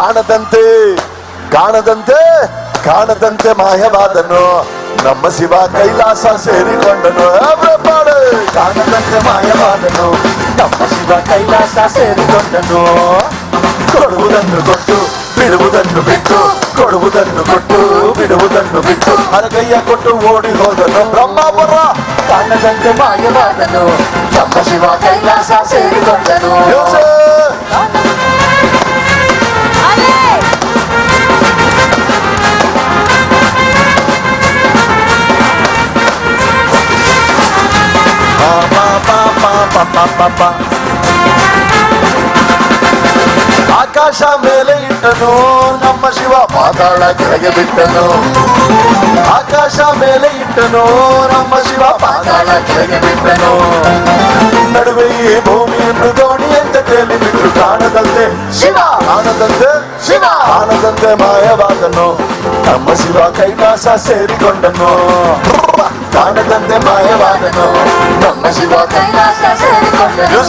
ಕಾಣದಂತೆ ಕಾಣದಂತೆ ಕಾಣದಂತೆ ಮಾಯವಾದನು ನಮ್ಮ ಶಿವ ಕೈಲಾಸ ಸೇರಿಕೊಂಡನು. ಕಾಣದಂತೆ ಮಾಯವಾದನು ನಮ್ಮ ಶಿವ ಕೈಲಾಸ ಸೇರಿಕೊಂಡನು. ಕೊಡುವುದನ್ನು ಕೊಟ್ಟು ಬಿಡುವುದನ್ನು ಬಿಟ್ಟು, ಕೊಡುವುದನ್ನು ಕೊಟ್ಟು ಬಿಡುವುದನ್ನು ಬಿಟ್ಟು, ಹರಗಯ್ಯ ಕೊಟ್ಟು ಓಡಿ ಹೋದನು ಬ್ರಹ್ಮಾಪುರ. ಕಾಣದಂತೆ ಮಾಯವಾದನು ನಮ್ಮ ಶಿವ ಕೈಲಾಸ ಸೇರಿಕೊಂಡನು. ಆಕಾಶ ಮೇಲೆ ಇಟ್ಟನು ನಮ್ಮ ಶಿವ ಪಾತಾಳ ಕೆಳಗೆ ಬಿಟ್ಟನು. ಆಕಾಶ ಮೇಲೆ ಇಟ್ಟನು ನಮ್ಮ ಶಿವ ಪಾತಾಳ ಕೆಳಗೆ ಬಿಟ್ಟನು. ನಡುವೆ ಈ ಭೂಮಿಯನ್ನು ದೋಣಿಯಂತೆ ತೇಲಿ ಬಿಟ್ಟು ಕಾಣದಂತೆ ಶಿವ ಕಾಣದಂತೆ ಶಿವ ಕಾಣದಂತೆ ಮಾಯವಾದನು ನಮ್ಮ ಶಿವ ಕೈಲಾಸ ಸೇರಿಕೊಂಡನು. ಕಾಣದಂತೆ ಮಾಯವಾದನು ನಮ್ಮ ಶಿವ ಕೈಲಾಸ ಸೇರಿಕೊಂಡನು.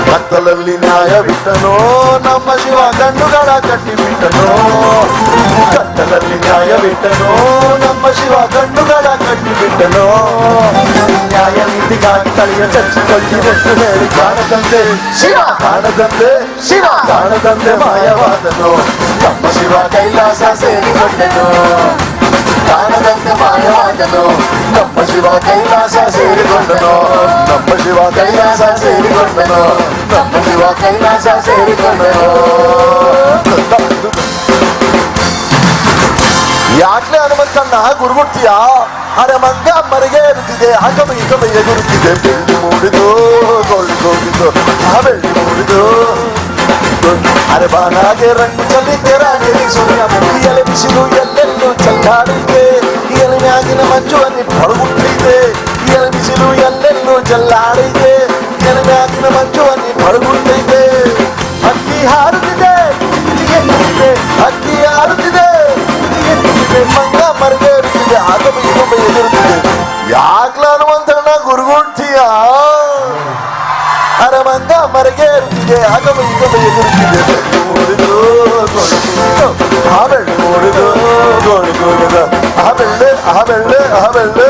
ಕತ್ತಲಲ್ಲಿ ನ್ಯಾಯವಿಟ್ಟನು ನಮ್ಮ ಶಿವ ಕಣ್ಣುಗಳ ಕಟ್ಟಿಬಿಟ್ಟನು. ಕತ್ತಲಲ್ಲಿ ನ್ಯಾಯವಿಟ್ಟನು ನಮ್ಮ ಶಿವ ಕಣ್ಣುಗಳ ಕಟ್ಟಿಬಿಟ್ಟನು. ನ್ಯಾಯ ನೀತಿಗಾಗಿ ತಲೆಯ ಚಚ್ಚಿಕೊಳ್ಳಿರೆಷ್ಟು ಹೇಳಿ ಕಾಣದಂತೆ ಶಿವ ಕಾಣದಂತೆ ಶಿವ ಕಾಣದಂತೆ ಮಾಯವಾದನು ನಮ್ಮ ಶಿವ ಕೈಲಾಸ ಸೇರಿಕೊಂಡನು. ಕಾಣದಂತೆ ಮಾಯವಾದನು ನಮ್ಮ ಶಿವ ಕೈಲಾಸ ಸೇರಿಕೊಂಡನು. ನಮ್ಮ ಶಿವ ಕೈಲಾಸ ಸೇರಿಕೊಂಡನು. ನಮ್ಮ ಶಿವ ಕೈಲಾಸ ಸೇರಿಕೊಂಡನು. ಯಾಕ್ಲೆ ಹನುಮಂತಣ್ಣ ಗುರುಗುಡ್ತೀಯ? ಅರೆ ಮಂಗ ಮರಿಗೆ ಇರುತ್ತಿದೆ, ಆಗಮ ಈಗಮ ಎಗುರುತ್ತಿದೆ. ಬೆಳ್ಳಿ ಮೂಡಿದು ಗೋಲ್ಡ್ ಹೋಗಿದ್ದು ಆ ಬೆಳ್ಳಿ ಮೂಡಿದು. ಅರೆ ಬಾನಾಗೆ ರಂಗು ಚಲಿತೆ ರಾಗಿರಿ ಸೂರ್ಯ ಎಲೆ ಬಿಸಿಲು ಎಲ್ಲೆಲ್ಲೂ ಚೆಲ್ಲಾಡಿದೆ. ಎಲೆ ಮ್ಯಾಗಿನ ಮಂಜು ಅಲ್ಲಿ ಹೊರಗುಟ್ಟಿದೆ. ಎಲೆ ಬಿಸಿಲು ಎಲ್ಲೆಲ್ಲೂ ಚೆಲ್ಲಾಡಿದೆ. ಎಲೆ ಮ್ಯಾಗಿನ ಮಂಜು ಅಲ್ಲಿ ಹೊರಗುಟ್ಟಿದೆ. ಅಕ್ಕಿ ಹಾರುತ್ತಿದೆ ಅಕ್ಕಿ ಹಾರುತ್ತಿದೆ. ಮಂಗ ಮರಿಗೆ ಇರುತ್ತಿದೆ, ಆಗಮ ಈಗಮ ಎದುರುತ್ತಿದೆ. ಯಾಕ್ಲ ಹನುಮಂತಣ್ಣ ಗುರುಗುಡ್ತೀಯ? ಅರೆ ಮಂಗ ಮರಿಗೆ ಇರುತ್ತಿದೆ, ಆಗಮ ಈಗಮ ಎದುರುತ್ತಿದೆ. ಬೆಳ್ಳಿ ಮೂಡಿದು ಆ ಬೆಳ್ಳಿ ಮೂಡಿದು ಗೋಳು ಗೋಳಿದ ಆ ಬೆಳ್ಳೆ ಆ ಬೆಳ್ಳೆ ಆ ಬೆಳ್ಳೆ.